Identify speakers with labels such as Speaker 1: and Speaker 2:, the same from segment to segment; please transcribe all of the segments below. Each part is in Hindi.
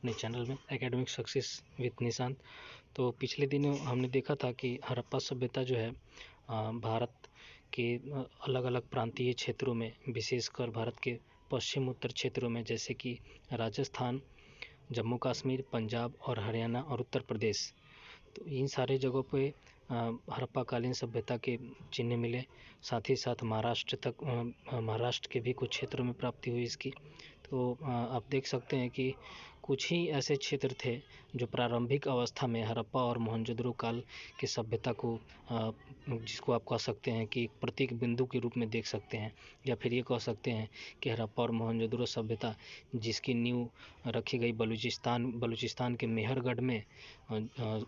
Speaker 1: अपने चैनल में एकेडमिक सक्सेस विद निशांत। तो पिछले दिनों हमने देखा था कि हड़प्पा सभ्यता जो है भारत के अलग अलग प्रांतीय क्षेत्रों में, विशेषकर भारत के पश्चिम उत्तर क्षेत्रों में जैसे कि राजस्थान, जम्मू कश्मीर, पंजाब और हरियाणा और उत्तर प्रदेश, तो इन सारे जगहों पे हड़प्पा कालीन सभ्यता के चिन्ह मिले। साथ ही साथ महाराष्ट्र के भी कुछ क्षेत्रों में प्राप्ति हुई इसकी। तो आप देख सकते हैं कि कुछ ही ऐसे क्षेत्र थे जो प्रारंभिक अवस्था में हड़प्पा और मोहनजोदड़ो काल की सभ्यता को, जिसको आप कह सकते हैं कि एक प्रतीक बिंदु के रूप में देख सकते हैं, या फिर ये कह सकते हैं कि हड़प्पा और मोहनजोदड़ो सभ्यता जिसकी नींव रखी गई बलूचिस्तान के मेहरगढ़ में,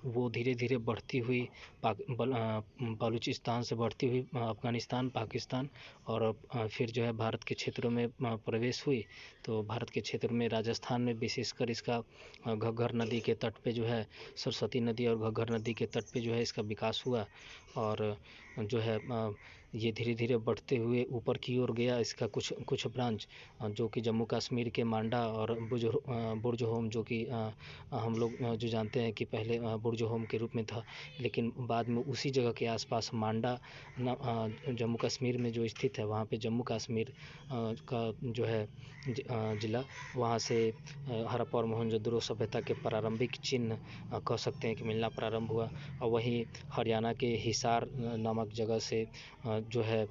Speaker 1: वो धीरे धीरे बढ़ती हुई बलूचिस्तान से बढ़ती हुई अफ़गानिस्तान, पाकिस्तान और फिर जो है भारत के क्षेत्रों में प्रवेश हुई। तो भारत के क्षेत्र में राजस्थान में विशेषकर इसका घग्गर नदी के तट पे जो है, सरस्वती नदी और घग्गर नदी के तट पे जो है इसका विकास हुआ। और जो है ये धीरे धीरे बढ़ते हुए ऊपर की ओर गया। इसका कुछ ब्रांच जो कि जम्मू कश्मीर के मांडा और बुर्जहोम, जो कि हम लोग जो जानते हैं कि पहले बुर्जहोम के रूप में था, लेकिन बाद में उसी जगह के आसपास मांडा जम्मू कश्मीर में जो स्थित है, वहाँ पे जम्मू कश्मीर का जो है ज़िला, वहाँ से हड़प्पा और मोहनजोदड़ो सभ्यता के प्रारंभिक चिन्ह कह सकते हैं कि मिलना प्रारंभ हुआ। और वहीं हरियाणा के हिसार नामक जगह से जो है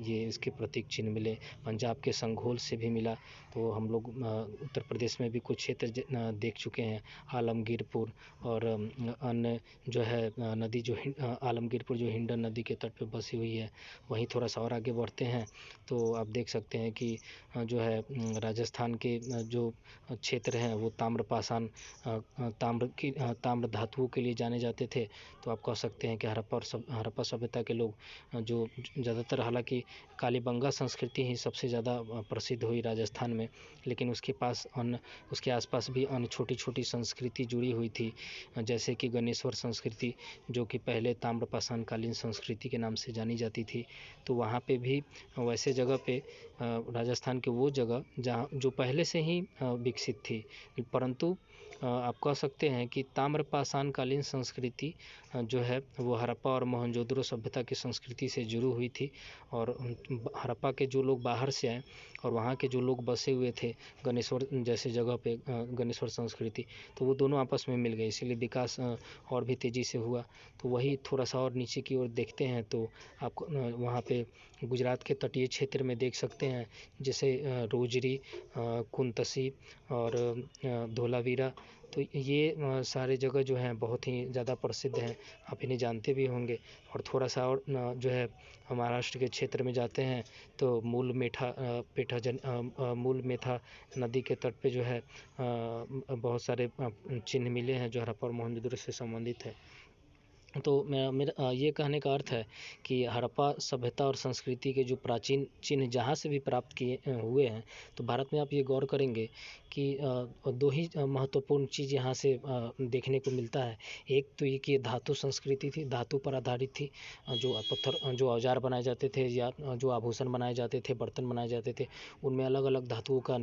Speaker 1: ये इसके प्रतीक चिन्ह मिले। पंजाब के संघोल से भी मिला। तो हम लोग उत्तर प्रदेश में भी कुछ क्षेत्र देख चुके हैं, आलमगीरपुर और अन्य जो है नदी, जो आलमगीरपुर जो हिंडन नदी के तट पे बसी हुई है। वहीं थोड़ा सा और आगे बढ़ते हैं तो आप देख सकते हैं कि जो है राजस्थान के जो क्षेत्र हैं वो ताम्र धातुओं के लिए जाने जाते थे। तो आप कह सकते हैं कि हड़प्पा सभ्यता के लोग जो ज़्यादातर, हालांकि कालीबंगा संस्कृति ही सबसे ज़्यादा प्रसिद्ध हुई राजस्थान में, लेकिन उसके आसपास भी अन्य छोटी छोटी संस्कृति जुड़ी हुई थी, जैसे कि गणेश्वर संस्कृति, जो कि पहले ताम्रपाषाण कालीन संस्कृति के नाम से जानी जाती थी। तो वहाँ पे भी वैसे जगह पे राजस्थान के वो जगह जहाँ जो पहले से ही विकसित थी, परंतु आप कह सकते हैं कि ताम्रपाषाण कालीन संस्कृति जो है वो हड़प्पा और मोहनजोदड़ो सभ्यता की संस्कृति से जुड़ी हुई थी। और हड़प्पा के जो लोग बाहर से आए और वहाँ के जो लोग बसे हुए थे गणेश्वर जैसे जगह पे, गणेश्वर संस्कृति, तो वो दोनों आपस में मिल गए, इसीलिए विकास और भी तेज़ी से हुआ। तो वही थोड़ा सा और नीचे की ओर देखते हैं तो आप वहाँ पे गुजरात के तटीय क्षेत्र में देख सकते हैं, जैसे रोजरी, कुंतसी और धोलावीरा। तो ये सारे जगह जो हैं बहुत ही ज़्यादा प्रसिद्ध हैं, आप इन्हें जानते भी होंगे। और थोड़ा सा और जो है महाराष्ट्र के क्षेत्र में जाते हैं तो मूल मेथा नदी के तट पे जो है बहुत सारे चिन्ह मिले हैं जो हड़प्पा और मोहनजोदड़ो से संबंधित है। तो मेरा ये कहने का अर्थ है कि हड़प्पा सभ्यता और संस्कृति के जो प्राचीन चिन्ह जहाँ से भी प्राप्त किए हुए हैं, तो भारत में आप ये गौर करेंगे कि दो ही महत्वपूर्ण चीज़ यहाँ से देखने को मिलता है। एक तो ये कि धातु संस्कृति थी, धातु पर आधारित थी। जो औजार बनाए जाते थे या जो आभूषण बनाए जाते थे, बर्तन बनाए जाते थे, उनमें अलग अलग धातुओं का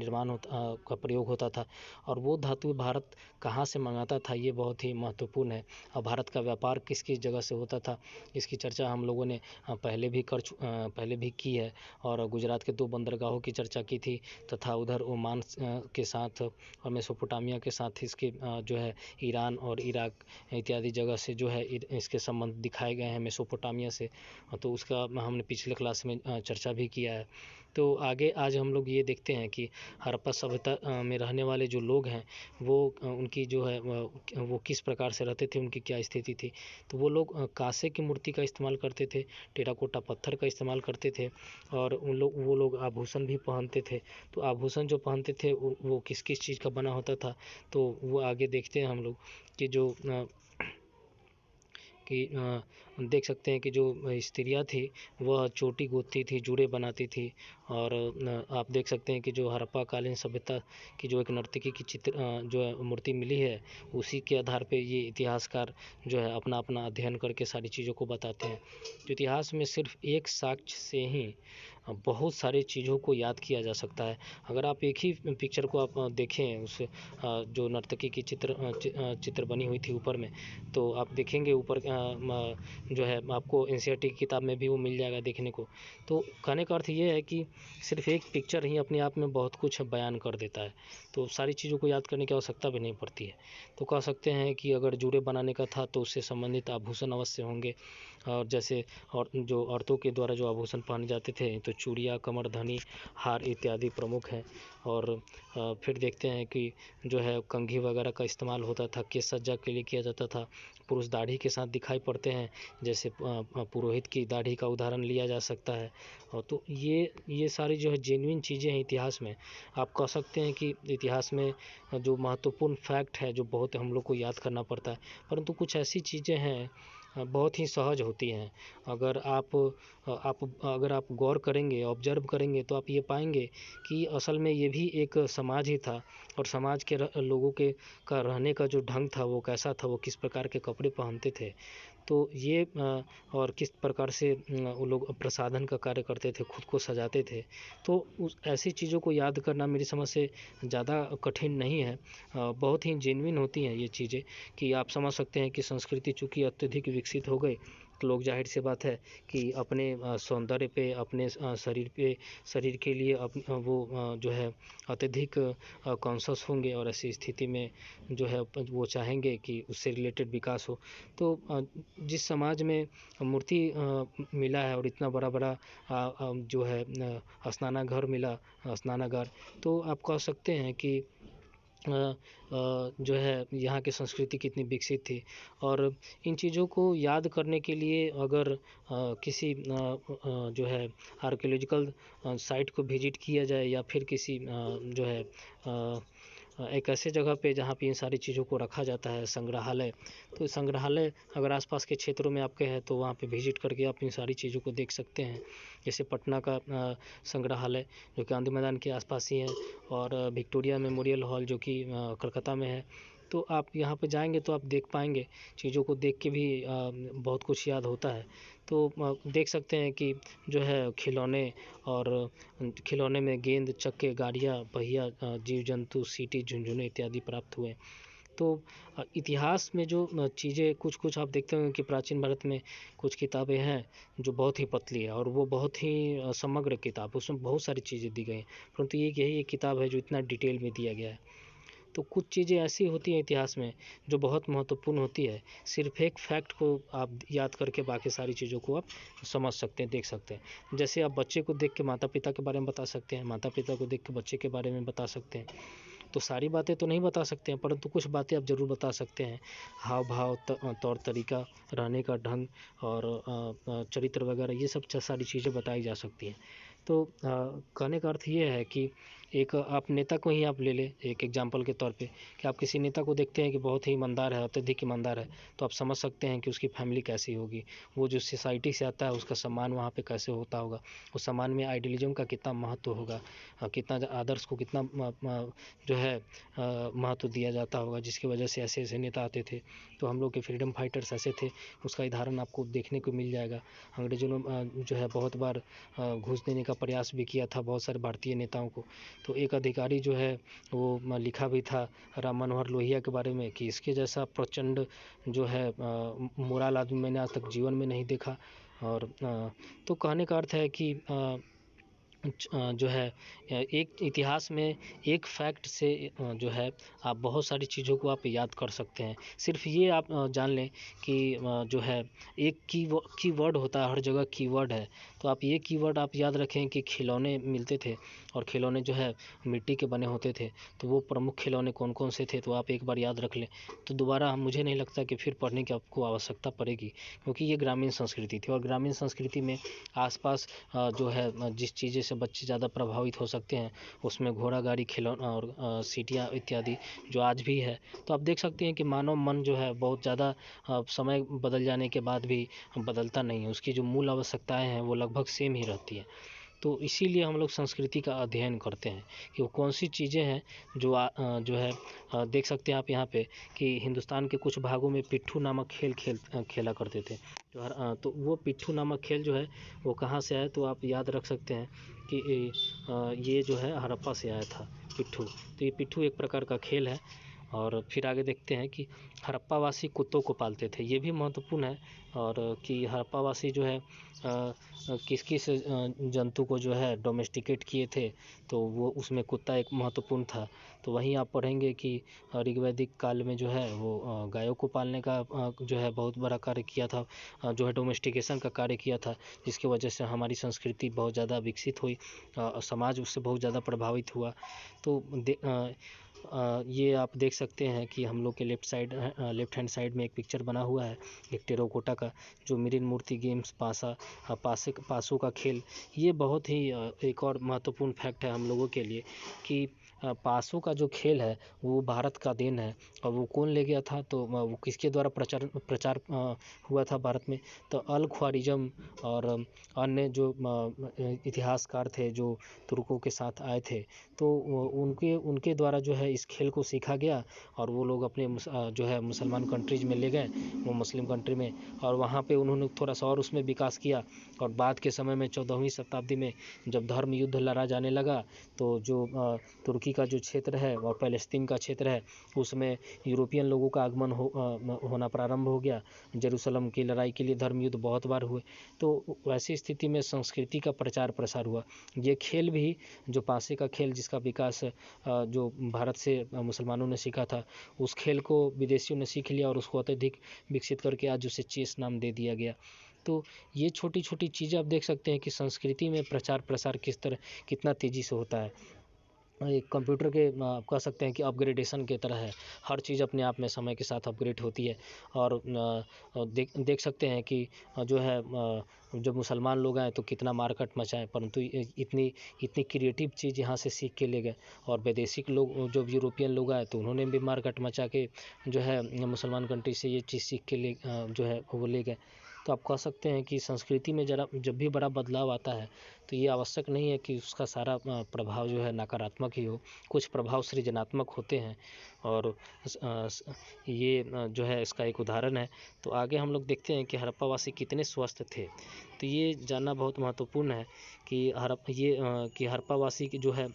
Speaker 1: का प्रयोग होता था। और वो धातु भारत कहाँ से मंगाता था, ये बहुत ही महत्वपूर्ण है। और भारत का व्यापार किस किस जगह से होता था, इसकी चर्चा हम लोगों ने पहले भी की है। और गुजरात के 2 बंदरगाहों की चर्चा की थी, तथा उधर ओमान के साथ और मेसोपोटामिया के साथ इसके जो है ईरान और इराक इत्यादि जगह से जो है इसके संबंध दिखाए गए हैं मेसोपोटामिया से। तो उसका हमने पिछले क्लास में चर्चा भी किया है। तो आगे आज हम लोग ये देखते हैं कि हड़प्पा सभ्यता में रहने वाले जो लोग हैं वो उनकी जो है वो किस प्रकार से रहते थे, उनकी क्या स्थिति थी। तो वो लोग कांसे की मूर्ति का इस्तेमाल करते थे, टेराकोटा पत्थर का इस्तेमाल करते थे, और वो लोग आभूषण भी पहनते थे। तो आभूषण जो पहनते थे वो किस किस चीज़ का बना होता था, तो वो आगे देखते हैं हम लोग कि जो कि देख सकते हैं कि जो स्त्रियाँ थी वह चोटी गूँथती थी, जूड़े बनाती थी। और आप देख सकते हैं कि जो हड़प्पा कालीन सभ्यता की जो एक नर्तकी की जो है मूर्ति मिली है, उसी के आधार पे ये इतिहासकार जो है अपना अध्ययन करके सारी चीज़ों को बताते हैं। तो इतिहास में सिर्फ एक साक्ष्य से ही बहुत सारी चीज़ों को याद किया जा सकता है। अगर आप एक ही पिक्चर को आप देखें, उस जो नर्तकी की चित्र बनी हुई थी ऊपर में, तो आप देखेंगे ऊपर जो है आपको एनसीईआरटी की किताब में भी वो मिल जाएगा देखने को। तो कहने का अर्थ ये है कि सिर्फ एक पिक्चर ही अपने आप में बहुत कुछ बयान कर देता है, तो सारी चीज़ों को याद करने की आवश्यकता भी नहीं पड़ती है। तो कह सकते हैं कि अगर जूड़े बनाने का था तो उससे संबंधित आभूषण अवश्य होंगे, और जैसे और जो औरतों के द्वारा जो आभूषण पहने जाते थे तो चूड़ियाँ, कमरधनी, हार इत्यादि प्रमुख हैं। और फिर देखते हैं कि जो है कंघी वगैरह का इस्तेमाल होता था, केश सज्जा के लिए किया जाता था। पुरुष दाढ़ी के साथ दिखाई पड़ते हैं, जैसे पुरोहित की दाढ़ी का उदाहरण लिया जा सकता है। और तो ये सारी जो है जेन्युइन चीज़ें हैं इतिहास में। आप कह सकते हैं कि इतिहास में जो महत्वपूर्ण फैक्ट है, जो बहुत हम लोग को याद करना पड़ता है, परंतु कुछ ऐसी चीज़ें हैं बहुत ही सहज होती हैं। अगर आप गौर करेंगे, ऑब्जर्व करेंगे, तो आप ये पाएंगे कि असल में ये भी एक समाज ही था, और समाज के लोगों के का रहने का जो ढंग था वो कैसा था, वो किस प्रकार के कपड़े पहनते थे, तो ये और किस प्रकार से वो लोग प्रसाधन का कार्य करते थे, खुद को सजाते थे। तो उस ऐसी चीज़ों को याद करना मेरी समझ से ज़्यादा कठिन नहीं है। बहुत ही जेन्युइन होती हैं ये चीज़ें, कि आप समझ सकते हैं कि संस्कृति चूँकि अत्यधिक विकसित हो गई, तो लोग ज़ाहिर सी बात है कि अपने सौंदर्य पे, अपने शरीर के लिए जो है अत्यधिक कॉन्शस होंगे, और ऐसी स्थिति में जो है वो चाहेंगे कि उससे रिलेटेड विकास हो। तो जिस समाज में मूर्ति मिला है और इतना बड़ा जो है स्नानाघर मिला, स्नानागार, तो आप कह सकते हैं कि जो है यहाँ की संस्कृति कितनी विकसित थी। और इन चीज़ों को याद करने के लिए अगर किसी जो है आर्कियोलॉजिकल साइट को विजिट किया जाए, या फिर किसी जो है एक ऐसे जगह पे जहाँ पे इन सारी चीज़ों को रखा जाता है, संग्रहालय, तो संग्रहालय अगर आसपास के क्षेत्रों में आपके है तो वहाँ पे विजिट करके आप इन सारी चीज़ों को देख सकते हैं। जैसे पटना का संग्रहालय जो कि गांधी मैदान के आसपास ही है, और विक्टोरिया मेमोरियल हॉल जो कि कलकत्ता में है। तो आप यहाँ पे जाएंगे तो आप देख पाएंगे, चीज़ों को देख के भी बहुत कुछ याद होता है। तो देख सकते हैं कि जो है खिलौने, और खिलौने में गेंद, चक्के, गाड़ियाँ, पहिया, जीव जंतु, सीटी, झुनझुने इत्यादि प्राप्त हुए। तो इतिहास में जो चीज़ें कुछ आप देखते होंगे कि प्राचीन भारत में कुछ किताबें हैं जो बहुत ही पतली है, और वो बहुत ही समग्र किताब, उसमें बहुत सारी चीज़ें दी गई हैं, परंतु यही एक किताब है जो इतना डिटेल में दिया गया है। तो कुछ चीज़ें ऐसी होती हैं इतिहास में जो बहुत महत्वपूर्ण होती है, सिर्फ एक फैक्ट को आप याद करके बाकी सारी चीज़ों को आप समझ सकते हैं, देख सकते हैं। जैसे आप बच्चे को देख के माता पिता के बारे में बता सकते हैं, माता पिता को देख के बच्चे के बारे में बता सकते हैं। तो सारी बातें तो नहीं बता सकते हैं, परंतु कुछ बातें आप ज़रूर बता सकते हैं। हाव भाव, तौर तरीका, रहने का ढंग, और चरित्र वगैरह, ये सब सारी चीज़ें बताई जा सकती हैं। तो कहने का अर्थ ये है कि एक आप नेता को ही आप ले लें एक एग्जांपल के तौर पे, कि आप किसी नेता को देखते हैं कि बहुत ही ईमानदार है, अत्यधिक ईमानदार है, तो आप समझ सकते हैं कि उसकी फैमिली कैसी होगी, वो जो सोसाइटी से आता है उसका सम्मान वहाँ पे कैसे होता होगा, उस सम्मान में आइडियलिज्म का कितना महत्व होगा, कितना आदर्श को कितना जो है महत्व दिया जाता होगा, जिसकी वजह से ऐसे ऐसे नेता आते थे। तो हम लोग के फ्रीडम फाइटर्स ऐसे थे, उसका उदाहरण आपको देखने को मिल जाएगा। अंग्रेजों ने जो है बहुत बार घूस देने का प्रयास भी किया था बहुत सारे भारतीय नेताओं को। तो एक अधिकारी जो है वो लिखा भी था राम मनोहर लोहिया के बारे में, कि इसके जैसा प्रचंड जो है मोराल आदमी मैंने आज तक जीवन में नहीं देखा। और तो कहने का अर्थ है कि जो है एक इतिहास में एक फैक्ट से जो है आप बहुत सारी चीज़ों को आप याद कर सकते हैं। सिर्फ ये आप जान लें कि जो है एक कीवर्ड होता है, हर जगह कीवर्ड है, तो आप ये कीवर्ड आप याद रखें कि खिलौने मिलते थे, और खिलौने जो है मिट्टी के बने होते थे, तो वो प्रमुख खिलौने कौन कौन से थे, तो आप एक बार याद रख लें, तो दोबारा मुझे नहीं लगता कि फिर पढ़ने की आपको आवश्यकता पड़ेगी, क्योंकि ये ग्रामीण संस्कृति थी, और ग्रामीण संस्कृति में आसपास जो है जिस चीज़ें से से बच्चे ज़्यादा प्रभावित हो सकते हैं, उसमें घोड़ा गाड़ी खिलौना और सीटियाँ इत्यादि जो आज भी है। तो आप देख सकते हैं कि मानव मन जो है बहुत ज़्यादा समय बदल जाने के बाद भी बदलता नहीं है, उसकी जो मूल आवश्यकताएँ हैं वो लगभग सेम ही रहती हैं। तो इसीलिए हम लोग संस्कृति का अध्ययन करते हैं कि वो कौन सी चीज़ें हैं जो है देख सकते हैं आप यहाँ पे कि हिंदुस्तान के कुछ भागों में पिट्ठू नामक खेला करते थे। तो वो पिट्ठू नामक खेल जो है वो कहाँ से आया, तो आप याद रख सकते हैं कि ये जो है हड़प्पा से आया था पिट्ठू। तो ये पिट्ठू एक प्रकार का खेल है। और फिर आगे देखते हैं कि हड़प्पावासी कुत्तों को पालते थे, ये भी महत्वपूर्ण है। और कि हड़प्पावासी जो है किस किस जंतु को जो है डोमेस्टिकेट किए थे, तो वो उसमें कुत्ता एक महत्वपूर्ण था। तो वहीं आप पढ़ेंगे कि ऋग्वैदिक काल में जो है वो गायों को पालने का जो है बहुत बड़ा कार्य किया था, जो है डोमेस्टिकेशन का कार्य किया था, जिसकी वजह से हमारी संस्कृति बहुत ज़्यादा विकसित हुई, समाज उससे बहुत ज़्यादा प्रभावित हुआ। तो ये आप देख सकते हैं कि हम लोग के लेफ्ट हैंड साइड में एक पिक्चर बना हुआ है एक टेराकोटा का, जो मिरिन मूर्ति गेम्स पासों का खेल। ये बहुत ही एक और महत्वपूर्ण फैक्ट है हम लोगों के लिए कि पासों का जो खेल है वो भारत का देन है। और वो कौन ले गया था, तो वो किसके द्वारा प्रचार हुआ था भारत में, तो अल ख्वारिज़म और अन्य जो इतिहासकार थे जो तुर्कों के साथ आए थे, तो उनके द्वारा जो है इस खेल को सीखा गया। और वो लोग अपने जो है मुसलमान कंट्रीज में ले गए, वो मुस्लिम कंट्री में, और वहाँ पे उन्होंने थोड़ा सा और उसमें विकास किया। और बाद के समय में 14वीं शताब्दी में जब धर्म युद्ध लड़ा जाने लगा, तो जो तुर्की का जो क्षेत्र है और फ़लस्तीन का क्षेत्र है, उसमें यूरोपियन लोगों का आगमन होना प्रारंभ हो गया। जेरूसलम की लड़ाई के लिए धर्म युद्ध बहुत बार हुए। तो वैसी स्थिति में संस्कृति का प्रचार प्रसार हुआ। ये खेल भी, जो पासे का खेल जिसका विकास जो भारत से मुसलमानों ने सीखा था, उस खेल को विदेशियों ने सीख लिया और उसको अत्यधिक विकसित करके आज उसे चेस नाम दे दिया गया। तो ये छोटी छोटी चीज़ें आप देख सकते हैं कि संस्कृति में प्रचार प्रसार कितना तेज़ी से होता है। एक कंप्यूटर के आप कह सकते हैं कि अपग्रेडेशन की तरह है, हर चीज़ अपने आप में समय के साथ अपग्रेड होती है। और देख सकते हैं कि जो है जब मुसलमान लोग आए तो कितना मारकाट मचाए, परंतु इतनी इतनी क्रिएटिव चीज़ यहाँ से सीख के ले गए। और वैदेशिक लोग जो यूरोपियन लोग आए तो उन्होंने भी मारकाट मचा के जो है मुसलमान कंट्री से ये चीज़ सीख के जो है वो ले गए। तो आप कह सकते हैं कि संस्कृति में जब भी बड़ा बदलाव आता है, तो ये आवश्यक नहीं है कि उसका सारा प्रभाव जो है नकारात्मक ही हो, कुछ प्रभाव सृजनात्मक होते हैं। और ये जो है इसका एक उदाहरण है। तो आगे हम लोग देखते हैं कि हड़प्पावासी कितने स्वस्थ थे। तो ये जानना बहुत महत्वपूर्ण है कि हड़प्पावासी की जो है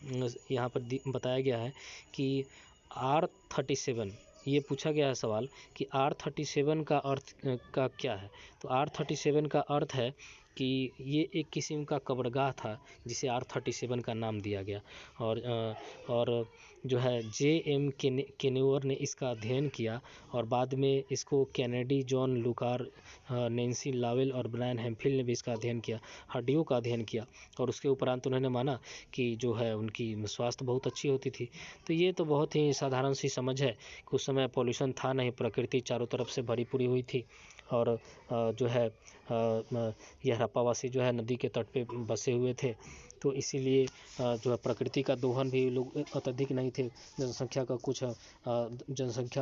Speaker 1: यहाँ पर बताया गया है कि R37, ये पूछा गया है सवाल कि R37 का अर्थ का क्या है। तो R37 का अर्थ है कि ये एक किस्म का कब्रगाह था जिसे R37 का नाम दिया गया। और जो है J.M. केनेवर ने इसका अध्ययन किया और बाद में इसको कैनेडी, जॉन लुकार, नैन्सी लावेल और ब्रायन हैमफिल ने भी इसका अध्ययन किया, हड्डियों का अध्ययन किया। और उसके उपरांत उन्होंने माना कि जो है उनकी स्वास्थ्य बहुत अच्छी होती थी। तो ये तो बहुत ही साधारण सी समझ है कि उस समय पॉल्यूशन था नहीं, प्रकृति चारों तरफ से भरी पूरी हुई थी। और जो है यह हड़प्पावासी जो है नदी के तट पे बसे हुए थे, तो इसीलिए जो है प्रकृति का दोहन भी लोग अत्यधिक नहीं थे। जनसंख्या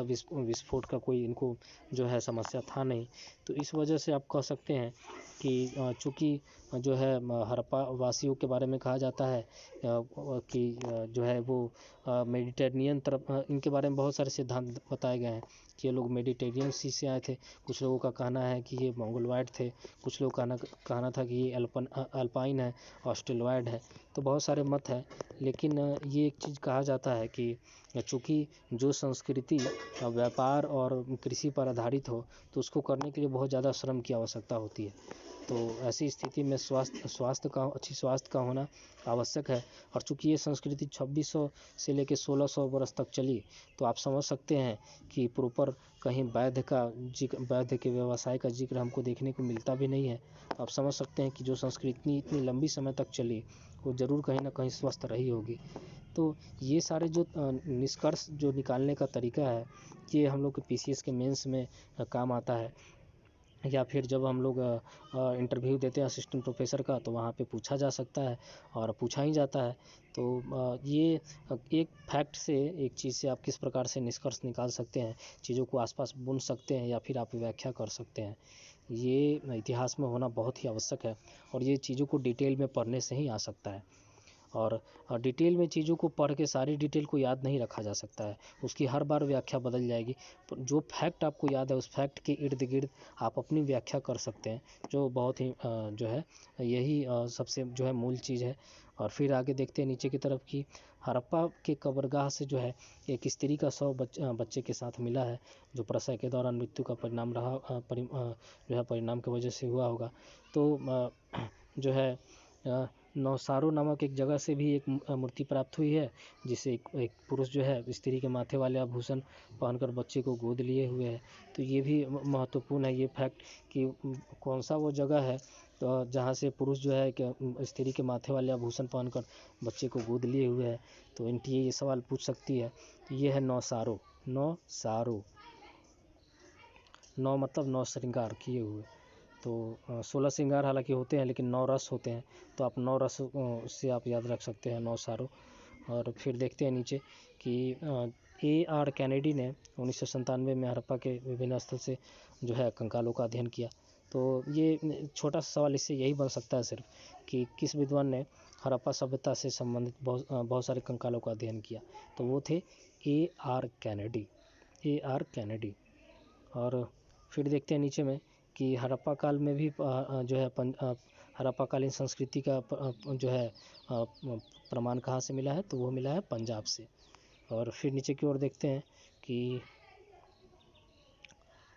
Speaker 1: विस्फोट का कोई इनको जो है समस्या था नहीं। तो इस वजह से आप कह सकते हैं कि चूँकि जो है हड़प्पा वासियों के बारे में कहा जाता है कि जो है वो मेडिटेरेनियन तरफ, इनके बारे में बहुत सारे सिद्धांत बताए गए हैं कि ये लोग मेडिटेरियन सी से आए थे। कुछ लोगों का कहना है कि ये मंगोलॉयड थे, कुछ लोग कहना था कि ये अल्पाइन है, ऑस्ट्रेलॉयड है। तो बहुत सारे मत हैं, लेकिन ये एक चीज़ कहा जाता है कि चूँकि जो संस्कृति व्यापार और कृषि पर आधारित हो, तो उसको करने के लिए बहुत ज़्यादा श्रम की आवश्यकता होती है। तो ऐसी स्थिति में अच्छी स्वास्थ्य का होना आवश्यक है। और चूँकि ये संस्कृति 2600 से लेकर 1600 वर्ष तक चली, तो आप समझ सकते हैं कि प्रॉपर कहीं वैद्य के व्यवसाय का जिक्र हमको देखने को मिलता भी नहीं है। आप समझ सकते हैं कि जो संस्कृति इतनी लंबी समय तक चली, वो ज़रूर कहीं ना कहीं स्वस्थ रही होगी। तो ये सारे जो निष्कर्ष जो निकालने का तरीका है, ये हम लोग के PCS के मेंस में काम आता है। या फिर जब हम लोग इंटरव्यू देते हैं असिस्टेंट प्रोफेसर का, तो वहाँ पे पूछा जा सकता है और पूछा ही जाता है। तो ये एक फैक्ट से, एक चीज़ से आप किस प्रकार से निष्कर्ष निकाल सकते हैं, चीज़ों को आसपास बुन सकते हैं या फिर आप व्याख्या कर सकते हैं, ये इतिहास में होना बहुत ही आवश्यक है। और ये चीज़ों को डिटेल में पढ़ने से ही आ सकता है। और डिटेल में चीज़ों को पढ़ के सारी डिटेल को याद नहीं रखा जा सकता है, उसकी हर बार व्याख्या बदल जाएगी। पर जो फैक्ट आपको याद है, उस फैक्ट के इर्द गिर्द आप अपनी व्याख्या कर सकते हैं, जो बहुत ही जो है यही सबसे जो है मूल चीज़ है। और फिर आगे देखते हैं नीचे की तरफ की हड़प्पा के कब्रगाह से जो है एक स्त्री का शव बच्चे के साथ मिला है, जो प्रसव के दौरान मृत्यु का परिणाम रहा, जो है परिणाम की वजह से हुआ होगा। तो जो है नौसारो नामक एक जगह से भी एक मूर्ति प्राप्त हुई है, जिसे एक पुरुष जो है स्त्री के माथे वाले आभूषण पहनकर बच्चे को गोद लिए हुए है। तो ये भी महत्वपूर्ण है ये फैक्ट कि कौन सा वो जगह है तो जहाँ से पुरुष जो है कि स्त्री के माथे वाले आभूषण पहनकर बच्चे को गोद लिए हुए है। तो एनटीए ये सवाल पूछ सकती है। तो ये है नौसारो। नौसारो, नौ मतलब नौ श्रृंगार किए हुए। तो 16 श्रृंगार हालांकि होते हैं, लेकिन 9 रस होते हैं, तो आप 9 रस से आप याद रख सकते हैं नौसारो। और फिर देखते हैं नीचे कि AR कैनेडी ने 1997 में हड़प्पा के विभिन्न स्थल से जो है कंकालों का अध्ययन किया। तो ये छोटा सा सवाल इससे यही बन सकता है सिर्फ कि किस विद्वान ने हड़प्पा सभ्यता से संबंधित बहुत सारे कंकालों का अध्ययन किया। तो वो थे AR कैनेडी। AR Kennedy. और फिर देखते हैं नीचे में कि हड़प्पा काल में भी जो है हड़प्पाकालीन संस्कृति का जो है प्रमाण कहाँ से मिला है, तो वो मिला है पंजाब से। और फिर नीचे की ओर देखते हैं कि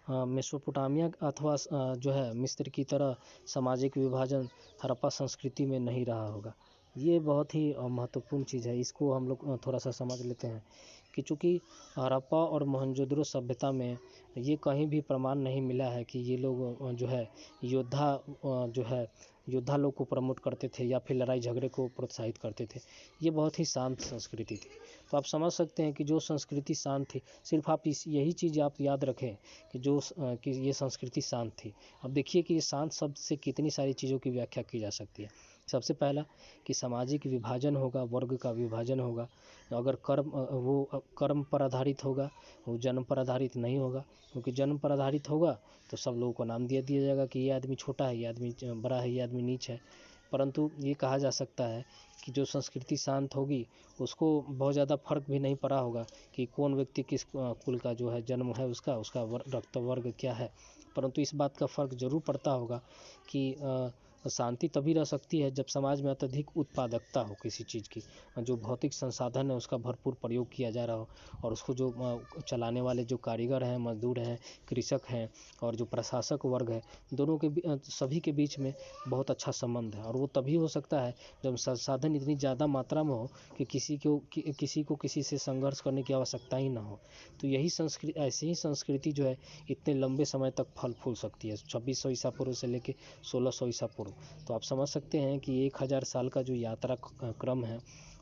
Speaker 1: मेसोपोटामिया अथवा जो है मिस्र की तरह सामाजिक विभाजन हड़प्पा संस्कृति में नहीं रहा होगा। ये बहुत ही महत्वपूर्ण चीज़ है, इसको हम लोग थोड़ा सा समझ लेते हैं कि चूँकि हड़प्पा और मोहनजोदड़ो सभ्यता में ये कहीं भी प्रमाण नहीं मिला है कि ये लोग जो है योद्धा लोग को प्रमोट करते थे या फिर लड़ाई झगड़े को प्रोत्साहित करते थे। ये बहुत ही शांत संस्कृति थी। तो आप समझ सकते हैं कि जो संस्कृति शांत थी, सिर्फ आप यही चीज़ आप याद रखें कि ये संस्कृति शांत थी। अब देखिए कि ये शांत शब्द से कितनी सारी चीज़ों की व्याख्या की जा सकती है। सबसे पहला कि सामाजिक विभाजन होगा, वर्ग का विभाजन होगा। अगर कर्म पर आधारित होगा, वो जन्म पर आधारित नहीं होगा, क्योंकि जन्म पर आधारित होगा तो सब लोगों को नाम दिया जाएगा कि ये आदमी छोटा है, ये आदमी बड़ा है, ये आदमी नीच है। परंतु ये कहा जा सकता है कि जो संस्कृति शांत होगी उसको बहुत ज़्यादा फर्क भी नहीं पड़ा होगा कि कौन व्यक्ति किस कुल का जो है जन्म है, उसका रक्त वर्ग क्या है। परंतु इस बात का फर्क जरूर पड़ता होगा कि शांति तभी रह सकती है जब समाज में अत्यधिक उत्पादकता हो किसी चीज़ की, जो भौतिक संसाधन है उसका भरपूर प्रयोग किया जा रहा हो, और उसको जो चलाने वाले जो कारीगर हैं, मजदूर हैं, कृषक हैं और जो प्रशासक वर्ग है, दोनों के सभी के बीच में बहुत अच्छा संबंध है। और वो तभी हो सकता है जब संसाधन इतनी ज़्यादा मात्रा में हो कि किसी को किसी से संघर्ष करने की आवश्यकता ही ना हो। तो यही संस्कृति, ऐसी ही संस्कृति जो है इतने लंबे समय तक फल फूल सकती है, 2600 ईसा पूर्व से लेके 1600 ईसा पूर्व। तो आप समझ सकते हैं कि 1000 साल का जो यात्रा क्रम है,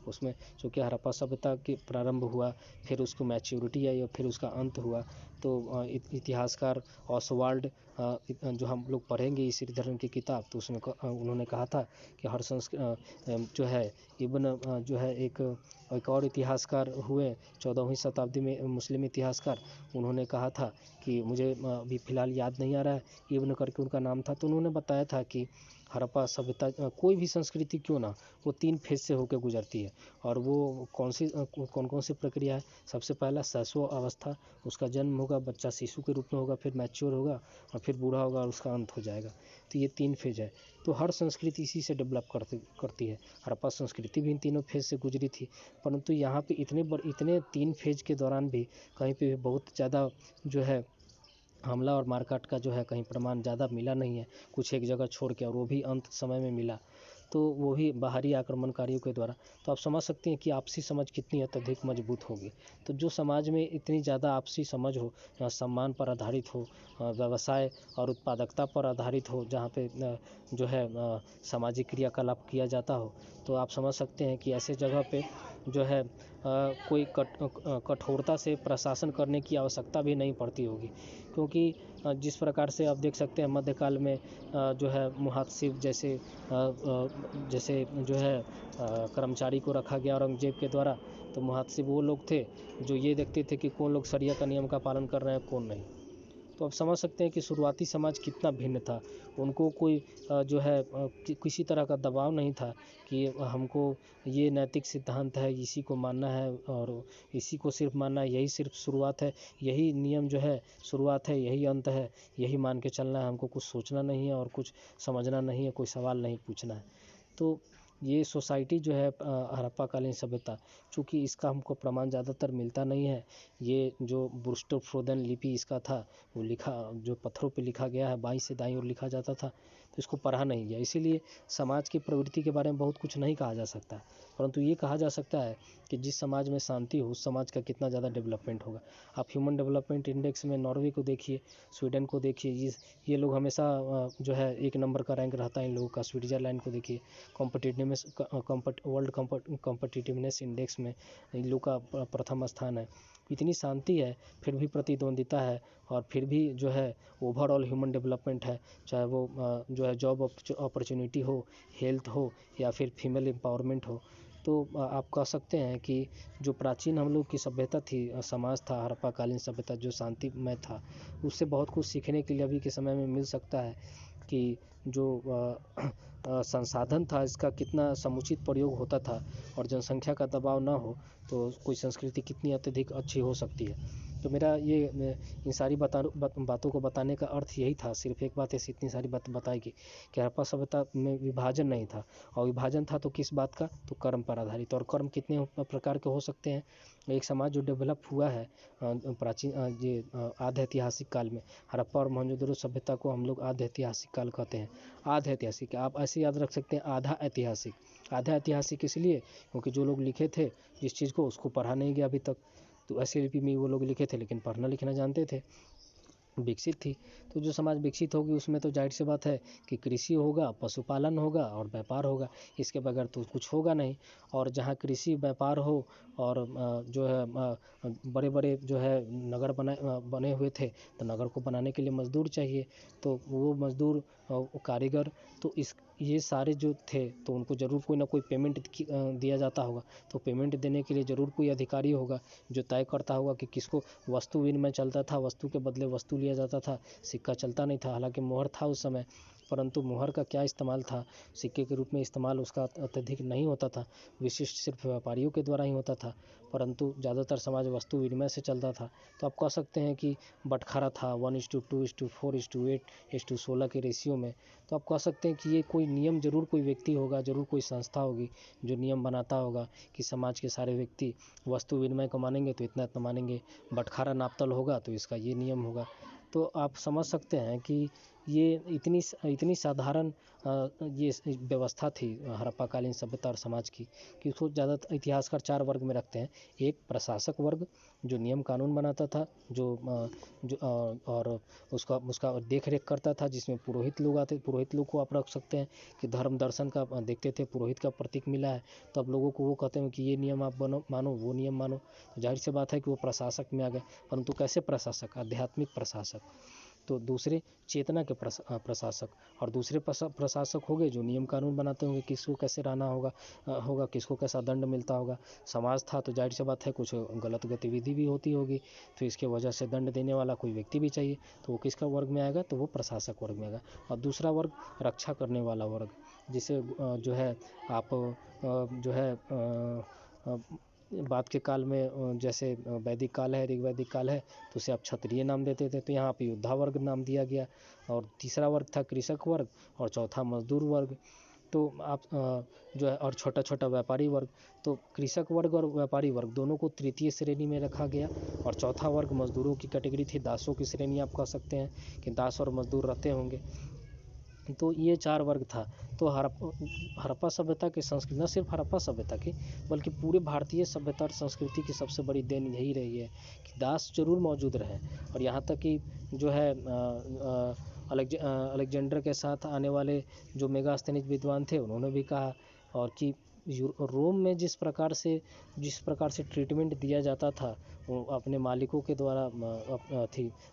Speaker 1: उसमें चूँकि हड़प्पा सभ्यता के प्रारंभ हुआ, फिर उसको मैच्योरिटी आई और फिर उसका अंत हुआ। तो इतिहासकार ऑसवाल्ड जो हम लोग पढ़ेंगे इस धर्म की किताब, तो उसमें उन्होंने कहा था कि हर जो है इब्न जो है एक और इतिहासकार हुए 14वीं शताब्दी में मुस्लिम इतिहासकार, उन्होंने कहा था कि मुझे अभी फ़िलहाल याद नहीं आ रहा है, इब्न करके उनका नाम था। तो उन्होंने बताया था कि हड़प्पा सभ्यता कोई भी संस्कृति क्यों ना, वो 3 फेज से होकर गुजरती है। और वो कौन कौन सी प्रक्रिया है? सबसे पहला शैशव अवस्था, उसका जन्म होगा, बच्चा शिशु के रूप में होगा, फिर मैच्योर होगा और फिर बूढ़ा होगा और उसका अंत हो जाएगा। तो ये 3 फेज है। तो हर संस्कृति इसी से डेवलप करती है। हड़प्पा संस्कृति भी इन तीनों फेज से गुजरी थी, परंतु यहाँ पे इतने 3 फेज के दौरान भी कहीं पे भी बहुत ज़्यादा जो है हमला और मारकाट का जो है कहीं प्रमाण ज़्यादा मिला नहीं है, कुछ एक जगह छोड़ के, और वो भी अंत समय में मिला। तो वो भी बाहरी आक्रमणकारियों के द्वारा। तो आप समझ सकते हैं कि आपसी समझ कितनी अत्यधिक मजबूत होगी। तो जो समाज में इतनी ज़्यादा आपसी समझ हो, जहाँ सम्मान पर आधारित हो, व्यवसाय और उत्पादकता पर आधारित हो, जहाँ पे जो है सामाजिक क्रियाकलाप किया जाता हो, तो आप समझ सकते हैं कि ऐसे जगह पे जो है कोई कठोरता से प्रशासन करने की आवश्यकता भी नहीं पड़ती होगी। क्योंकि जिस प्रकार से आप देख सकते हैं मध्यकाल में जो है मुहातसिब जैसे जो है कर्मचारी को रखा गया औरंगजेब के द्वारा। तो मुहातसिब वो लोग थे जो ये देखते थे कि कौन लोग शरिया का नियम का पालन कर रहे हैं, कौन नहीं। तो आप समझ सकते हैं कि शुरुआती समाज कितना भिन्न था। उनको कोई जो है किसी तरह का दबाव नहीं था कि हमको ये नैतिक सिद्धांत है, इसी को मानना है और इसी को सिर्फ मानना है, यही सिर्फ शुरुआत है, यही नियम जो है शुरुआत है, यही अंत है, यही मान के चलना है, हमको कुछ सोचना नहीं है और कुछ समझना नहीं है, कोई सवाल नहीं पूछना है। तो ये सोसाइटी जो है हड़प्पाकालीन सभ्यता, चूँकि इसका हमको प्रमाण ज़्यादातर मिलता नहीं है। ये जो बुर्स्टोफ्रोदन लिपि इसका था, वो लिखा जो पत्थरों पे लिखा गया है, बाईं से दाईं ओर लिखा जाता था, तो इसको पढ़ा नहीं गया। इसीलिए समाज की प्रवृत्ति के बारे में बहुत कुछ नहीं कहा जा सकता, परंतु ये कहा जा सकता है कि जिस समाज में शांति हो उस समाज का कितना ज़्यादा डेवलपमेंट होगा। आप ह्यूमन डेवलपमेंट इंडेक्स में नॉर्वे को देखिए, स्वीडन को देखिए, ये लोग हमेशा जो है 1 नंबर का रैंक रहता है इन लोगों का। स्विट्ज़रलैंड को देखिए, वर्ल्ड कॉम्पिटिटिवनेस इंडेक्स में इन लोग का प्रथम स्थान है। इतनी शांति है, फिर भी प्रतिद्वंदिता है, और फिर भी जो है ओवरऑल ह्यूमन डेवलपमेंट है, चाहे वो जो है जॉब अपॉर्चुनिटी हो, हेल्थ हो, या फिर फीमेल एम्पावरमेंट हो। तो आप कह सकते हैं कि जो प्राचीन हम लोग की सभ्यता थी, समाज था हड़प्पाकालीन सभ्यता, जो शांतिमय था, उससे बहुत कुछ सीखने के लिए अभी के समय में मिल सकता है कि जो संसाधन था इसका कितना समुचित प्रयोग होता था, और जनसंख्या का दबाव ना हो तो कोई संस्कृति कितनी अत्यधिक अच्छी हो सकती है। तो मेरा ये इन सारी बातों को बताने का अर्थ यही था। सिर्फ एक बात ऐसी इतनी सारी बात बताएगी कि हड़प्पा सभ्यता में विभाजन नहीं था, और विभाजन था तो किस बात का, तो कर्म पर आधारित। और कर्म कितने प्रकार के हो सकते हैं। एक समाज जो डेवलप हुआ है प्राचीन ये आधे ऐतिहासिक काल में, हड़प्पा और मोहनजोदड़ो सभ्यता को हम लोग आधे ऐतिहासिक काल कहते हैं। आधे ऐतिहासिक आप ऐसे याद रख सकते हैं, आधा ऐतिहासिक। आधा ऐतिहासिक इसलिए क्योंकि जो लोग लिखे थे जिस चीज़ को, उसको पढ़ा नहीं गया अभी तक। तो ऐसी लिपि में वो लोग लिखे थे, लेकिन पढ़ना लिखना जानते थे, विकसित थी। तो जो समाज विकसित होगी उसमें तो जाहिर सी बात है कि कृषि होगा, पशुपालन होगा और व्यापार होगा, इसके बगैर तो कुछ होगा नहीं। और जहाँ कृषि व्यापार हो और जो है बड़े बड़े जो है नगर बने हुए थे, तो नगर को बनाने के लिए मजदूर चाहिए, तो वो मजदूर कारीगर, तो ये सारे जो थे तो उनको ज़रूर कोई ना कोई पेमेंट दिया जाता होगा। तो पेमेंट देने के लिए ज़रूर कोई अधिकारी होगा जो तय करता होगा कि किसको। वस्तु विनिमय चलता था, वस्तु के बदले वस्तु लिया जाता था, सिक्का चलता नहीं था। हालांकि मोहर था उस समय, परंतु मोहर का क्या इस्तेमाल था, सिक्के के रूप में इस्तेमाल उसका अत्यधिक नहीं होता था, विशिष्ट सिर्फ व्यापारियों के द्वारा ही होता था, परंतु ज़्यादातर समाज वस्तु विनिमय से चलता था। तो आप कह सकते हैं कि बटखरा था 1:2:4:8:16 के रेशियो में। तो आप कह सकते हैं कि ये कोई नियम ज़रूर कोई व्यक्ति होगा, ज़रूर कोई संस्था होगी जो नियम बनाता होगा कि समाज के सारे व्यक्ति वस्तु विनिमय को मानेंगे तो इतना इतना मानेंगे, बटखारा नापतल होगा तो इसका ये नियम होगा। तो आप समझ सकते हैं कि ये इतनी साधारण ये व्यवस्था थी हड़प्पाकालीन सभ्यता और समाज की, कि उसको ज़्यादातर इतिहासकार 4 वर्ग में रखते हैं। एक प्रशासक वर्ग जो नियम कानून बनाता था, और उसका देख रेख करता था, जिसमें पुरोहित लोग आते। पुरोहित लोग को आप रख सकते हैं कि धर्म दर्शन का देखते थे, पुरोहित का प्रतीक मिला है तो अब लोगों को वो कहते हैं कि ये नियम आप मानो, वो नियम मानो। तो जाहिर सी बात है कि वो प्रशासक में आ गए, परंतु कैसे प्रशासक, आध्यात्मिक प्रशासक। तो दूसरे चेतना के प्रशासक, और दूसरे प्रशासक हो गए जो नियम कानून बनाते होंगे, किसको कैसे रहना होगा, किसको कैसा दंड मिलता होगा। समाज था तो जाहिर सी बात है कुछ गलत गतिविधि भी होती होगी, तो इसके वजह से दंड देने वाला कोई व्यक्ति भी चाहिए, तो वो किसका वर्ग में आएगा, तो वो प्रशासक वर्ग में आएगा। और दूसरा वर्ग रक्षा करने वाला वर्ग, जिसे जो है आप जो है बाद के काल में जैसे वैदिक काल है, ऋग्वैदिक काल है, तो उसे आप क्षत्रिय नाम देते थे, तो यहाँ पे योद्धा वर्ग नाम दिया गया। और तीसरा वर्ग था कृषक वर्ग, और चौथा मजदूर वर्ग। तो आप जो है, और छोटा छोटा व्यापारी वर्ग। तो कृषक वर्ग और व्यापारी वर्ग दोनों को तृतीय श्रेणी में रखा गया, और चौथा वर्ग मजदूरों की कैटेगरी थी, दासों की श्रेणी आप कह सकते हैं कि दास और मजदूर रहते होंगे। तो ये 4 वर्ग था। तो हड़प्पा सभ्यता की संस्कृति, न सिर्फ हड़प्पा सभ्यता की बल्कि पूरे भारतीय सभ्यता और संस्कृति की सबसे बड़ी देन यही रही है कि दास जरूर मौजूद रहे। और यहाँ तक कि जो है अलेक्जेंडर के साथ आने वाले जो मेगास्थनीज विद्वान थे उन्होंने भी कहा, और कि रोम में जिस प्रकार से ट्रीटमेंट दिया जाता था वो अपने मालिकों के द्वारा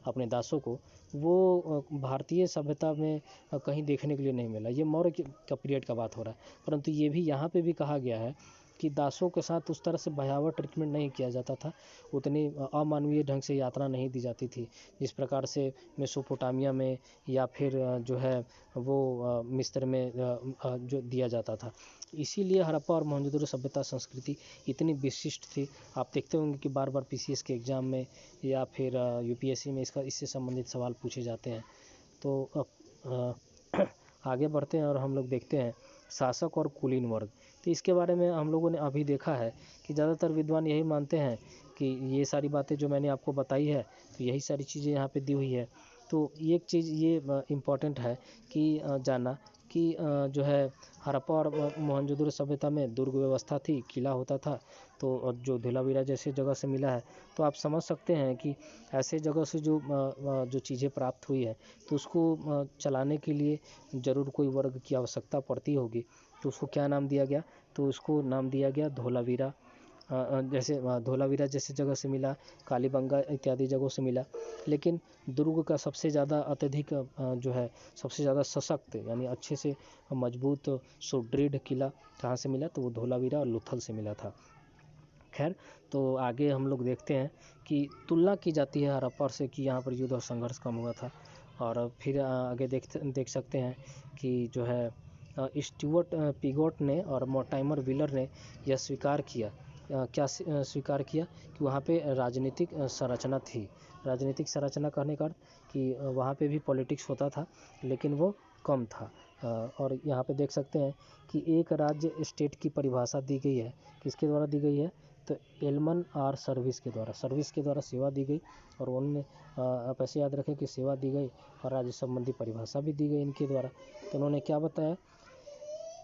Speaker 1: अपने दासों को, वो भारतीय सभ्यता में कहीं देखने के लिए नहीं मिला। ये मौर्य का पीरियड का बात हो रहा है, परंतु ये भी यहाँ पे भी कहा गया है कि दासों के साथ उस तरह से भयावह ट्रीटमेंट नहीं किया जाता था, उतनी अमानवीय ढंग से यात्रा नहीं दी जाती थी जिस प्रकार से मेसोपोटामिया में या फिर जो है वो मिस्र में जो दिया जाता था। इसीलिए हड़प्पा और मोहनजोदड़ो सभ्यता संस्कृति इतनी विशिष्ट थी। आप देखते होंगे कि बार बार पीसीएस के एग्ज़ाम में या फिर यूपीएससी में इससे संबंधित सवाल पूछे जाते हैं। तो आगे बढ़ते हैं और हम लोग देखते हैं शासक और कुलीन वर्ग। तो इसके बारे में हम लोगों ने अभी देखा है कि ज़्यादातर विद्वान यही मानते हैं कि ये सारी बातें जो मैंने आपको बताई है तो यही सारी चीज़ें यहाँ पे दी हुई है। तो एक चीज़ ये इम्पॉर्टेंट है कि जानना कि जो है हड़प्पा और मोहनजोदड़ो सभ्यता में दुर्ग व्यवस्था थी, किला होता था। तो और जो धोलावीरा जैसे जगह से मिला है, तो आप समझ सकते हैं कि ऐसे जगह से जो चीज़ें प्राप्त हुई है तो उसको चलाने के लिए ज़रूर कोई वर्ग की आवश्यकता पड़ती होगी। तो उसको क्या नाम दिया गया? तो उसको नाम दिया गया धोलावीरा। जैसे धोलावीरा जैसे जगह से मिला, कालीबंगा इत्यादि जगहों से मिला। लेकिन दुर्ग का सबसे ज़्यादा अत्यधिक जो है सबसे ज़्यादा सशक्त यानी अच्छे से मजबूत सुदृढ़ किला कहाँ से मिला? तो वो धोलावीरा और लुथल से मिला था। खैर, तो आगे हम लोग देखते हैं कि तुलना की जाती है हड़प्पा से कि यहाँ पर युद्ध और संघर्ष कम हुआ था। और फिर आगे देख सकते हैं कि जो है स्टुअर्ट पिगोट ने और मोर्टाइमर व्हीलर ने यह स्वीकार किया, क्या स्वीकार किया कि वहाँ पे राजनीतिक संरचना थी। राजनीतिक संरचना कहने का कि वहाँ पे भी पॉलिटिक्स होता था लेकिन वो कम था। और यहाँ पे देख सकते हैं कि एक राज्य स्टेट की परिभाषा दी गई है, किसके द्वारा दी गई है? तो एल्मन आर सर्विस के द्वारा सेवा दी गई। और उन्होंने आप ऐसे याद रखें कि सेवा दी गई और राज्य संबंधी परिभाषा भी दी गई इनके द्वारा। तो उन्होंने क्या बताया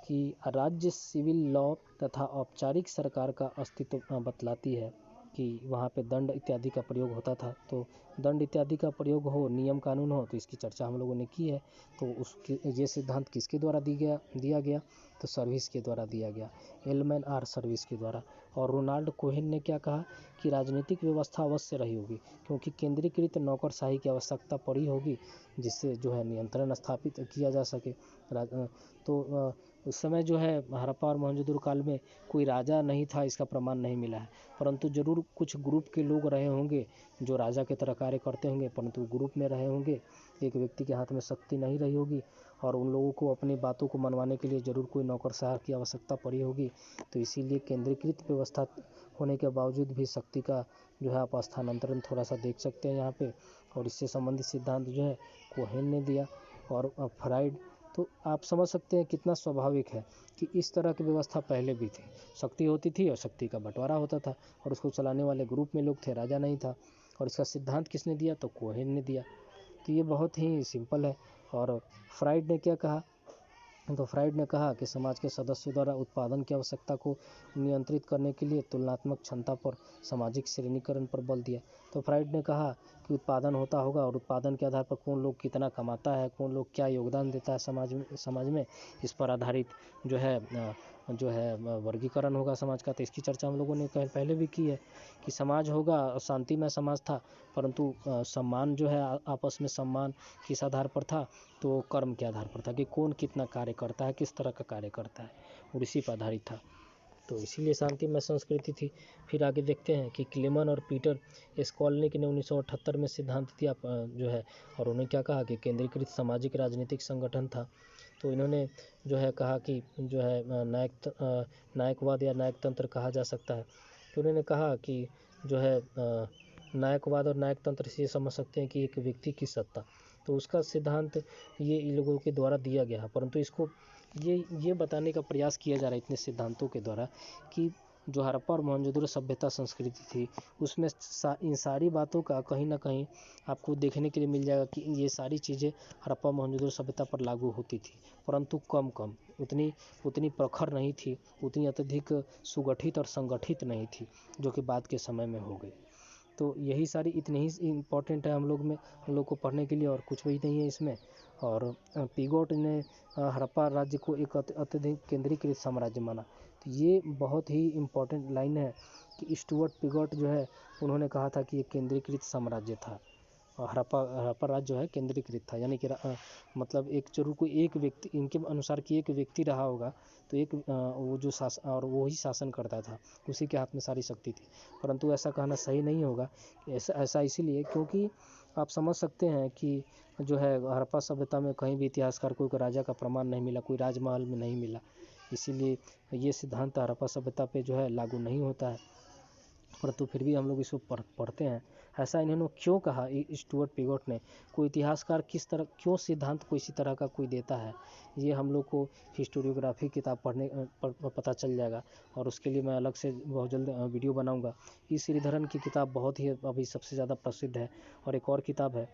Speaker 1: कि राज्य सिविल लॉ तथा औपचारिक सरकार का अस्तित्व बतलाती है कि वहाँ पे दंड इत्यादि का प्रयोग होता था। तो दंड इत्यादि का प्रयोग हो, नियम कानून हो, तो इसकी चर्चा हम लोगों ने की है। तो उसके ये सिद्धांत किसके द्वारा दिया गया? तो सर्विस के द्वारा दिया गया, एलमैन आर सर्विस के द्वारा। और रोनाल्ड कोहेन ने क्या कहा कि राजनीतिक व्यवस्था अवश्य रही होगी क्योंकि केंद्रीकृत नौकरशाही की आवश्यकता पड़ी होगी जिससे जो है नियंत्रण स्थापित किया जा सके। तो उस समय जो है हड़प्पा और मोहनजोदड़ो काल में कोई राजा नहीं था, इसका प्रमाण नहीं मिला है, परंतु जरूर कुछ ग्रुप के लोग रहे होंगे जो राजा की तरह कार्य करते होंगे, परंतु ग्रुप में रहे होंगे। एक व्यक्ति के हाथ में शक्ति नहीं रही होगी और उन लोगों को अपनी बातों को मनवाने के लिए जरूर कोई नौकरशाह की आवश्यकता पड़ी होगी। तो इसीलिए केंद्रीकृत व्यवस्था होने के बावजूद भी शक्ति का जो है आप स्थानांतरण थोड़ा सा देख सकते हैं यहाँ पे। और इससे संबंधित सिद्धांत जो है कोहेन ने दिया और फ्राइड। तो आप समझ सकते हैं कितना स्वाभाविक है कि इस तरह की व्यवस्था पहले भी थी। शक्ति होती थी और शक्ति का बंटवारा होता था और उसको चलाने वाले ग्रुप में लोग थे, राजा नहीं था। और इसका सिद्धांत किसने दिया? तो कोहेन ने दिया। तो ये बहुत ही सिंपल है। और फ्राइड ने क्या कहा? तो फ्राइड ने कहा कि समाज के सदस्यों द्वारा उत्पादन की आवश्यकता को नियंत्रित करने के लिए तुलनात्मक क्षमता पर सामाजिक श्रेणीकरण पर बल दिया। तो फ्राइड ने कहा कि उत्पादन होता होगा और उत्पादन के आधार पर कौन लोग कितना कमाता है, कौन लोग क्या योगदान देता है समाज में, इस पर आधारित जो है वर्गीकरण होगा समाज का। तो इसकी चर्चा हम लोगों ने पहले भी की है कि समाज होगा, शांतिमय समाज था, परंतु सम्मान जो है आपस में सम्मान किस आधार पर था? तो कर्म के आधार पर था कि कौन कितना कार्य करता है, किस तरह का कार्य करता है, और इसी पर आधारित था। तो इसीलिए शांतिमय संस्कृति थी। फिर आगे देखते हैं कि क्लेमन और पीटर स्कॉलनिक ने 1978 में सिद्धांत दिया जो है, और उन्होंने क्या कहा कि केंद्रीकृत सामाजिक राजनीतिक संगठन था। तो इन्होंने जो है कहा कि जो है नायकवाद या नायकतंत्र कहा जा सकता है। तो उन्होंने कहा कि जो है नायकवाद और नायकतंत्र से ये समझ सकते हैं कि एक व्यक्ति की सत्ता। तो उसका सिद्धांत ये इन लोगों के द्वारा दिया गया, परंतु इसको ये बताने का प्रयास किया जा रहा है इतने सिद्धांतों के द्वारा कि जो हड़प्पा और मोहनजोदड़ो सभ्यता संस्कृति थी उसमें इन सारी बातों का कहीं ना कहीं आपको देखने के लिए मिल जाएगा कि ये सारी चीज़ें हड़प्पा मोहनजोदड़ो सभ्यता पर लागू होती थी, परंतु कम कम, उतनी प्रखर नहीं थी, उतनी अत्यधिक सुगठित और संगठित नहीं थी जो कि बाद के समय में हो गई। तो यही सारी इतनी ही इम्पोर्टेंट है हम लोग को पढ़ने के लिए, और कुछ भी नहीं है इसमें। और पिगोट ने हड़प्पा राज्य को एक अत्यधिक केंद्रीकृत साम्राज्य माना। तो ये बहुत ही इम्पोर्टेंट लाइन है कि स्टुअर्ट पिगोट जो है उन्होंने कहा था कि ये केंद्रीकृत साम्राज्य था, और हड़प्पा राज्य जो है केंद्रीकृत था, यानी कि मतलब एक जरूर कोई एक व्यक्ति, इनके अनुसार कि एक व्यक्ति रहा होगा तो एक वो जो शासन, और वो ही शासन करता था, उसी के हाथ में सारी शक्ति थी। परंतु ऐसा कहना सही नहीं होगा। ऐसा इसीलिए क्योंकि आप समझ सकते हैं कि जो है हड़प्पा सभ्यता में कहीं भी इतिहासकार को राजा का प्रमाण नहीं मिला, कोई राजमहल में नहीं मिला, इसीलिए ये सिद्धांत हड़प्पा सभ्यता पे जो है लागू नहीं होता है। परंतु फिर भी हम लोग इसको पढ़ते हैं। ऐसा इन्होंने क्यों कहा स्टुअर्ट पिगोट ने, कोई इतिहासकार किस तरह क्यों सिद्धांत को इसी तरह का कोई देता है, ये हम लोग को हिस्टोरियोग्राफी किताब पढ़ने पर पता चल जाएगा, और उसके लिए मैं अलग से बहुत जल्द वीडियो बनाऊंगा। ई श्रीधरन की किताब बहुत ही अभी सबसे ज़्यादा प्रसिद्ध है, और एक और किताब है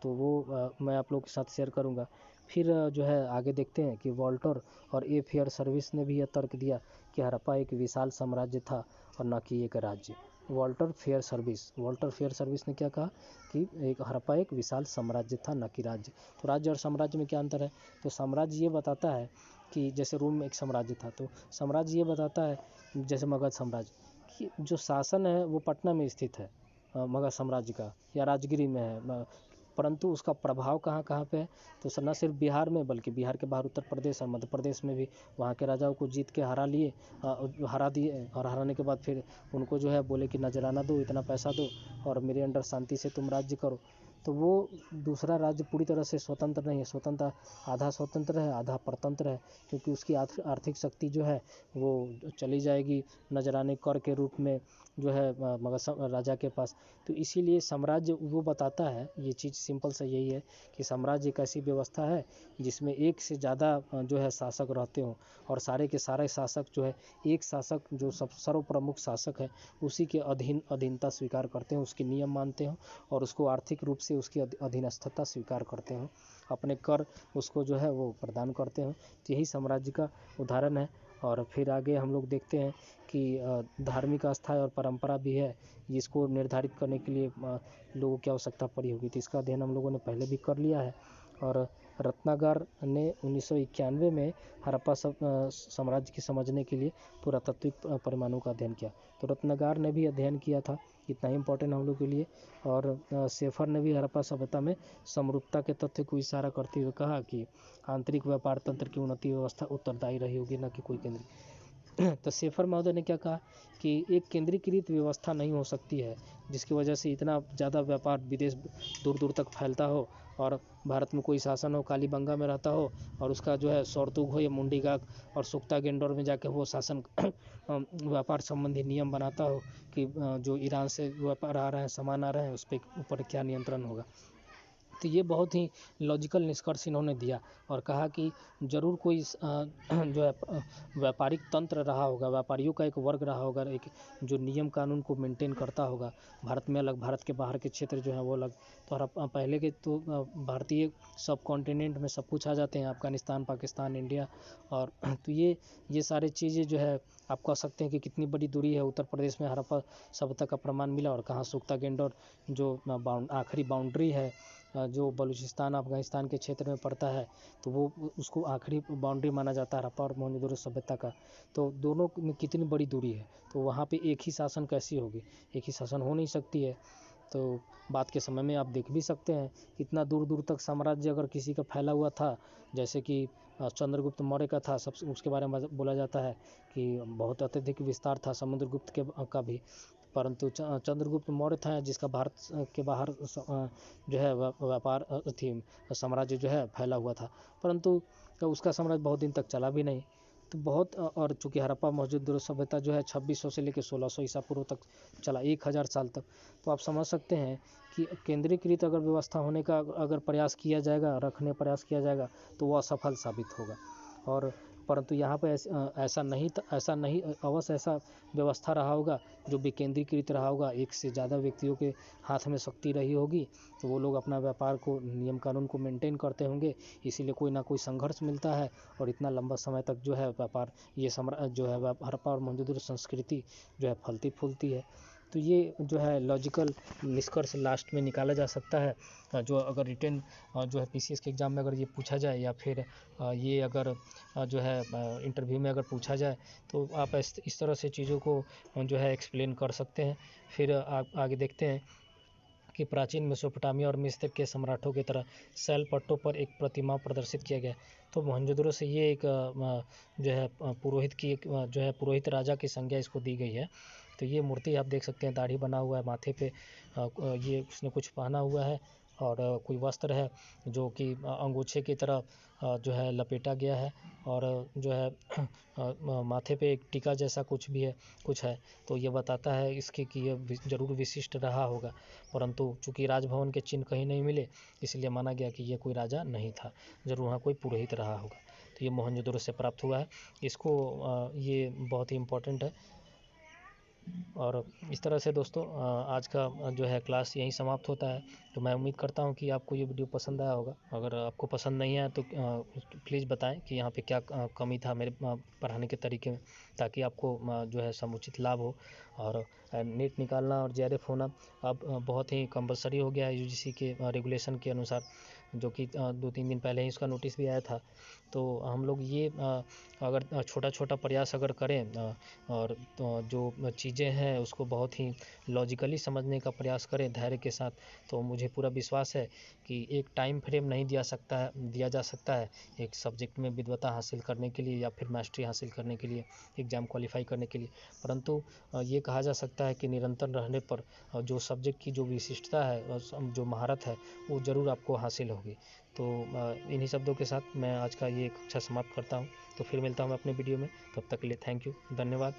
Speaker 1: तो वो मैं आप लोग के साथ शेयर करूँगा। फिर जो है आगे देखते हैं कि वॉल्टर और ए फेयर सर्विस ने भी यह तर्क दिया कि हड़प्पा एक विशाल साम्राज्य था और न कि एक राज्य। वॉल्टर फेयर सर्विस ने क्या कहा कि एक हड़प्पा एक विशाल साम्राज्य था, न कि राज्य। तो राज्य और साम्राज्य में क्या अंतर है? तो साम्राज्य ये बताता है कि जैसे रोम में एक साम्राज्य था, तो साम्राज्य ये बताता है जैसे मगध साम्राज्य कि जो शासन है वो पटना में स्थित है, मगध साम्राज्य का, या राजगिरी में है, परंतु उसका प्रभाव कहाँ कहाँ पे है? तो न सिर्फ बिहार में, बल्कि बिहार के बाहर उत्तर प्रदेश और मध्य प्रदेश में भी वहाँ के राजाओं को जीत के हरा दिए, और हराने के बाद फिर उनको जो है बोले कि नजराना दो, इतना पैसा दो, और मेरे अंडर शांति से तुम राज्य करो। तो वो दूसरा राज्य पूरी तरह से स्वतंत्र नहीं है, स्वतंत्र आधा स्वतंत्र है, आधा परतंत्र है, क्योंकि उसकी आर्थिक शक्ति जो है वो चली जाएगी नजराने कर के रूप में जो है मगध राजा के पास। तो इसीलिए साम्राज्य वो बताता है, ये चीज़ सिंपल सा यही है कि साम्राज्य एक ऐसी व्यवस्था है जिसमें एक से ज़्यादा जो है शासक रहते हों, और सारे के सारे शासक जो है एक शासक जो सब सर्व प्रमुख शासक है उसी के अधीनता स्वीकार करते हैं, उसके नियम मानते हो, और उसको आर्थिक रूप से उसकी अधीनस्थता स्वीकार करते हो, अपने कर उसको जो है वो प्रदान करते हो। तो यही साम्राज्य का उदाहरण है। और फिर आगे हम लोग देखते हैं कि धार्मिक आस्था और परंपरा भी है, जिसको निर्धारित करने के लिए लोगों की आवश्यकता पड़ी होगी। तो इसका अध्ययन हम लोगों ने पहले भी कर लिया है। और रत्नागार ने 1991 में हड़प्पा साम्राज्य की समझने के लिए पुरातात्विक परिमाणों का अध्ययन किया। तो रत्नागार ने भी अध्ययन किया था, इतना ही इम्पोर्टेंट हम लोग के लिए। और शेफर ने भी हड़प्पा सभ्यता में समरूपता के तथ्य को इशारा करते हुए कहा कि आंतरिक व्यापार तंत्र की उन्नति व्यवस्था उत्तरदायी रही होगी, न कि कोई केंद्रीय। तो शेफर महोदय ने क्या कहा कि एक केंद्रीकृत व्यवस्था नहीं हो सकती है जिसकी वजह से इतना ज़्यादा व्यापार विदेश दूर दूर तक फैलता हो, और भारत में कोई शासन हो, कालीबंगा में रहता हो, और उसका जो है सौरतुग हो या मुंडीगाक और सुक्ता गेंडोर में जाके वो शासन व्यापार संबंधी नियम बनाता हो कि जो ईरान से व्यापार आ रहे हैं, सामान आ रहे हैं, उस पर ऊपर क्या नियंत्रण होगा। तो ये बहुत ही लॉजिकल निष्कर्ष इन्होंने दिया, और कहा कि ज़रूर कोई जो है व्यापारिक तंत्र रहा होगा, व्यापारियों का एक वर्ग रहा होगा, एक जो नियम कानून को मेंटेन करता होगा। भारत में अलग, भारत के बाहर के क्षेत्र जो है वो अलग। तो पहले के तो भारतीय सब कॉन्टिनेंट में सब कुछ आ जाते हैं, अफगानिस्तान, पाकिस्तान, इंडिया। और तो ये सारी चीज़ें जो है आप कह सकते हैं कि कितनी बड़ी दूरी है। उत्तर प्रदेश में हड़प्पा सभ्यता का प्रमाण मिला, और कहाँ सुक्ता गेंडोर जो आखिरी बाउंड्री है, जो बलूचिस्तान अफगानिस्तान के क्षेत्र में पड़ता है, तो वो उसको आखिरी बाउंड्री माना जाता है हड़प्पा और मोहनजोदड़ो सभ्यता का। तो दोनों में कितनी बड़ी दूरी है, तो वहाँ पे एक ही शासन कैसी होगी? एक ही शासन हो नहीं सकती है। तो बाद के समय में आप देख भी सकते हैं इतना दूर दूर तक साम्राज्य अगर किसी का फैला हुआ था, जैसे कि चंद्रगुप्त मौर्य का था, सब उसके बारे में बोला जाता है कि बहुत अत्यधिक विस्तार था समुद्रगुप्त का भी। परंतु चंद्रगुप्त मौर्य था जिसका भारत के बाहर जो है व्यापार थी, साम्राज्य जो है फैला हुआ था, परंतु उसका साम्राज्य बहुत दिन तक चला भी नहीं। तो बहुत और चूँकि हड़प्पा मोहनजोदड़ो सभ्यता जो है 2600 से लेकर 1600 ईसा पूर्व तक चला, 1000 साल तक। तो आप समझ सकते हैं कि केंद्रीकृत अगर व्यवस्था होने का अगर प्रयास किया जाएगा, रखने प्रयास किया जाएगा, तो वह असफल साबित होगा। और परंतु यहाँ पे ऐसा नहीं अवश्य ऐसा व्यवस्था रहा होगा जो विकेंद्रीकृत रहा होगा, एक से ज़्यादा व्यक्तियों के हाथ में शक्ति रही होगी, तो वो लोग अपना व्यापार को, नियम कानून को मेंटेन करते होंगे, इसीलिए कोई ना कोई संघर्ष मिलता है और इतना लंबा समय तक जो है व्यापार, ये जो है हड़प्पा और मोहनजोदड़ो संस्कृति जो है फलती फूलती है। तो ये जो है लॉजिकल निष्कर्ष लास्ट में निकाला जा सकता है, जो अगर रिटन जो है पीसीएस के एग्ज़ाम में अगर ये पूछा जाए, या फिर ये अगर जो है इंटरव्यू में अगर पूछा जाए, तो आप इस तरह से चीज़ों को जो है एक्सप्लेन कर सकते हैं। फिर आप आगे देखते हैं कि प्राचीन मेसोपोटामिया और मिस्र के सम्राटों की तरह शैल पट्टों पर एक प्रतिमा प्रदर्शित किया गया। तो मोहनजोदड़ो से ये एक जो है पुरोहित की एक जो है पुरोहित राजा की संज्ञा इसको दी गई है। तो ये मूर्ति आप देख सकते हैं, दाढ़ी बना हुआ है, माथे पे ये उसने कुछ पहना हुआ है और कोई वस्त्र है जो कि अंगोछे की तरह जो है लपेटा गया है, और जो है माथे पे एक टीका जैसा कुछ है। तो ये बताता है इसके कि ये जरूर विशिष्ट रहा होगा, परंतु चूंकि राजभवन के चिन्ह कहीं नहीं मिले, इसलिए माना गया कि ये कोई राजा नहीं था, जरूर वहाँ कोई पुरोहित रहा होगा। तो ये मोहनजोदड़ो से प्राप्त हुआ है, इसको ये बहुत ही इम्पोर्टेंट है। और इस तरह से दोस्तों आज का जो है क्लास यहीं समाप्त होता है। तो मैं उम्मीद करता हूँ कि आपको ये वीडियो पसंद आया होगा। अगर आपको पसंद नहीं आया तो प्लीज़ बताएं कि यहाँ पे क्या कमी था मेरे पढ़ाने के तरीके में, ताकि आपको जो है समुचित लाभ हो। और नीट निकालना और जेआरएफ होना अब बहुत ही कंपलसरी हो गया है यूजीसी के रेगुलेशन के अनुसार, जो कि 2-3 दिन पहले ही इसका नोटिस भी आया था। तो हम लोग ये अगर छोटा छोटा प्रयास अगर करें और तो जो चीज़ें हैं उसको बहुत ही लॉजिकली समझने का प्रयास करें धैर्य के साथ, तो मुझे पूरा विश्वास है कि एक टाइम फ्रेम नहीं दिया जा सकता है एक सब्जेक्ट में विद्वता हासिल करने के लिए या फिर मास्टरी हासिल करने के लिए, एग्ज़ाम क्वालिफाई करने के लिए। परंतु ये कहा जा सकता है कि निरंतर रहने पर जो सब्जेक्ट की जो विशिष्टता है, जो महारत है, वो ज़रूर आपको हासिल होगी। तो इन्हीं शब्दों के साथ मैं आज का ये कक्षा समाप्त करता हूँ। तो फिर मिलता हूँ मैं अपने वीडियो में, तब तक के लिए थैंक यू, धन्यवाद।